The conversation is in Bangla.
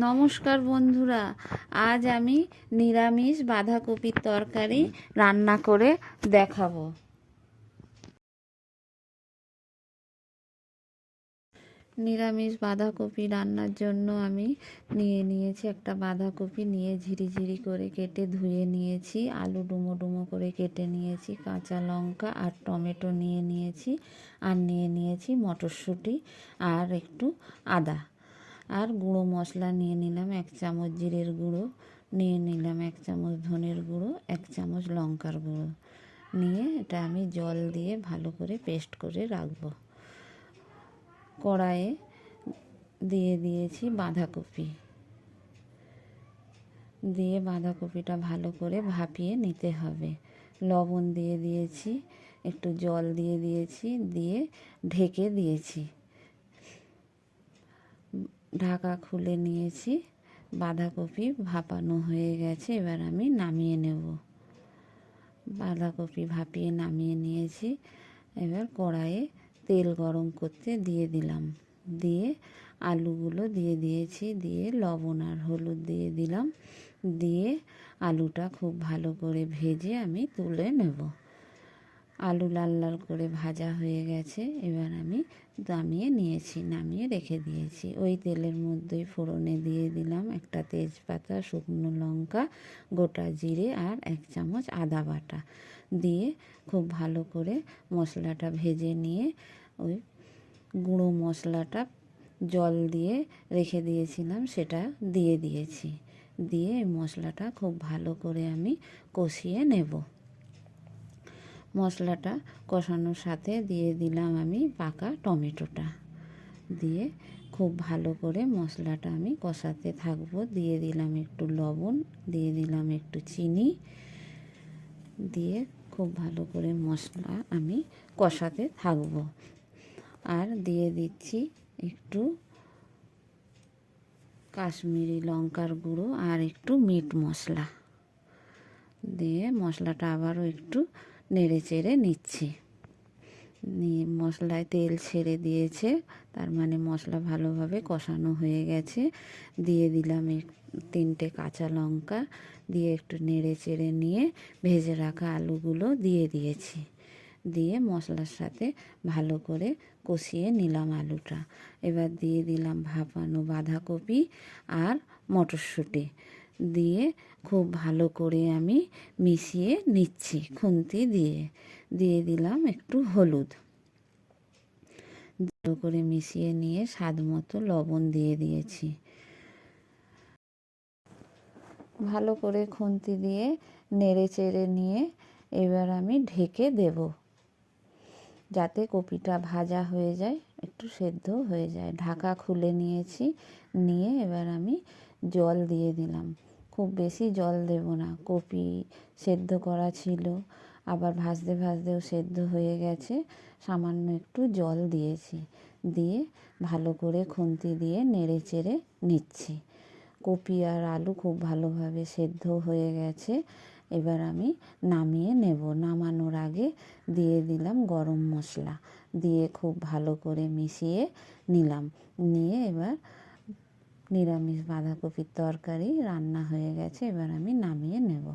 নমস্কার বন্ধুরা, আজ আমি নিরামিষ বাঁধাকপির তরকারি রান্না করে দেখাবো। নিরামিষ বাঁধাকপি রান্নার জন্য আমি নিয়েছি একটা বাঁধাকপি, নিয়ে ঝিরিঝিরি করে কেটে ধুয়ে নিয়েছি। আলু ডুমো ডুমো করে কেটে নিয়েছি, কাঁচা লঙ্কা আর টমেটো নিয়েছি, আর নিয়েছি মটরশুঁটি আর একটু আদা। আর গুঁড়ো মশলা নিয়ে নিলাম 1 চামচ জিরের গুঁড়ো, নিয়ে নিলাম 1 চামচ ধনের গুঁড়ো, 1 চামচ লঙ্কার গুঁড়ো। নিয়ে এটা আমি জল দিয়ে ভালো করে পেস্ট করে রাখবো। কড়াইয়ে দিয়ে দিয়েছি বাঁধাকপি, দিয়ে বাঁধাকপিটা ভালো করে ভাপিয়ে নিতে হবে। লবণ দিয়ে দিয়েছি, একটু জল দিয়ে দিয়েছি, দিয়ে ঢেকে দিয়েছি। ঢাকা খুলে নিয়েছি, বাঁধাকপি ভাপানো হয়ে গেছে। এবার আমি নামিয়ে নেব। বাঁধাকপি ভাপিয়ে নামিয়ে নিয়েছি। এবার কড়াইয়ে তেল গরম করতে দিয়ে দিলাম, দিয়ে আলুগুলো দিয়ে দিয়েছি, দিয়ে লবণ আর হলুদ দিয়ে দিলাম, দিয়ে আলুটা খুব ভালো করে ভেজে আমি তুলে নেব। আলু লাল লাল করে ভাজা হয়ে গেছে। এবার আমি নামিয়ে রেখে দিয়েছি। ওই তেলের মধ্যেই ফোড়নে দিয়ে দিলাম একটা তেজপাতা, শুকনো লঙ্কা, গোটা জিরে আর 1 চামচ আদা বাটা, দিয়ে খুব ভালো করে মশলাটা ভেজে নিয়ে ওই গুঁড়ো মশলাটা জল দিয়ে রেখে দিয়েছিলাম সেটা দিয়ে দিয়েছি। দিয়ে এই মশলাটা খুব ভালো করে আমি কষিয়ে নেব। মশলাটা কষানোর সাথে দিয়ে দিলাম আমি পাকা টমেটোটা, দিয়ে খুব ভালো করে মশলাটা আমি কষাতে থাকবো। দিয়ে দিলাম একটু লবণ, দিয়ে দিলাম একটু চিনি, দিয়ে খুব ভালো করে মশলা আমি কষাতে থাকবো। আর দিয়ে দিচ্ছি একটু কাশ্মীরি লঙ্কার গুঁড়ো আর একটু মিট মশলা, দিয়ে মশলাটা আবারও একটু নেড়ে চেড়ে নিচ্ছি। মশলায় তেল ছেড়ে দিয়েছে, তার মানে মশলা ভালোভাবে কষানো হয়ে গেছে। দিয়ে দিলাম 3টে কাঁচা লঙ্কা, দিয়ে একটু নেড়ে চেড়ে নিয়ে ভেজে রাখা আলুগুলো দিয়ে দিয়েছি। দিয়ে মশলার সাথে ভালো করে কষিয়ে নিলাম আলুটা। এবার দিয়ে দিলাম ভাপানো বাঁধাকপি আর মটরশুঁটি, দিয়ে খুব ভালো করে আমি মিশিয়ে নিচ্ছি খুন্তি দিয়ে দিলাম একটু হলুদ। ভালো করে মিশিয়ে নিয়ে স্বাদ মতো লবণ দিয়ে দিয়েছি। ভালো করে খুন্তি দিয়ে নেড়ে চেড়ে নিয়ে এবার আমি ঢেকে দেব, যাতে কপিটা ভাজা হয়ে যায়, একটু সেদ্ধ হয়ে যায়। ঢাকা খুলে নিয়েছি, নিয়ে এবার আমি জল দিয়ে দিলাম। খুব বেশি জল দেব না, কপি সেদ্ধ করা ছিল, আবার ভাজতে ভাজতেও সেদ্ধ হয়ে গেছে। সামান্য একটু জল দিয়েছি, দিয়ে ভালো করে খুন্তি দিয়ে নেড়ে চেড়ে নিচ্ছি। কপি আর আলু খুব ভালোভাবে সেদ্ধ হয়ে গেছে। এবার আমি নামিয়ে নেব। নামানোর আগে দিয়ে দিলাম গরম মশলা, দিয়ে খুব ভালো করে মিশিয়ে নিলাম। নিয়ে এবার নিরামিষ বাঁধাকপির তরকারি রান্না হয়ে গেছে। এবার আমি নামিয়ে নেব।